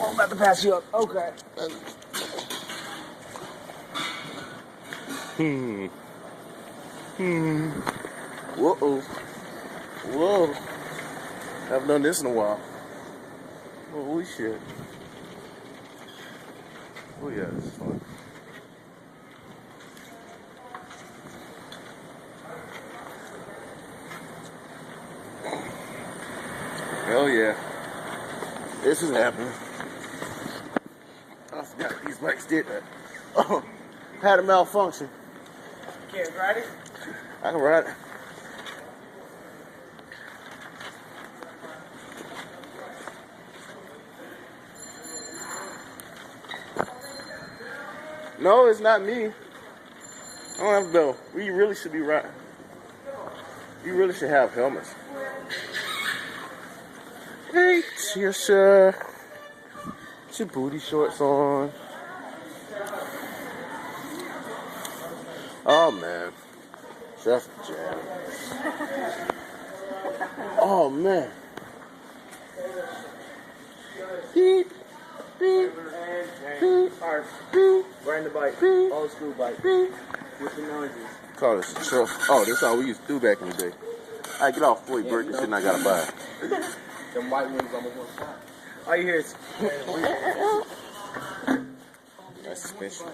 I'm about to pass you up. Okay. Whoa. Whoa. Haven't done this in a while. Holy shit. Oh yeah, this is fun. Hell yeah. This is happening. I forgot these bikes did that. Oh, had a malfunction. Can't ride it? I can ride it. No, it's not me. I don't have a belt. We really should be riding. You really should have helmets. Hey, it's your booty shorts on. Oh man, that's jam. Oh man. Beep, beep, beep, beep. Riding the bike. Beep. Old school bike. Beep. With the noises. Call this a truck. Oh, that's all we used to do back in the day. I get off before you break this shit and I gotta buy it. Them white wings almost won't stop. All you hear is... That's suspension.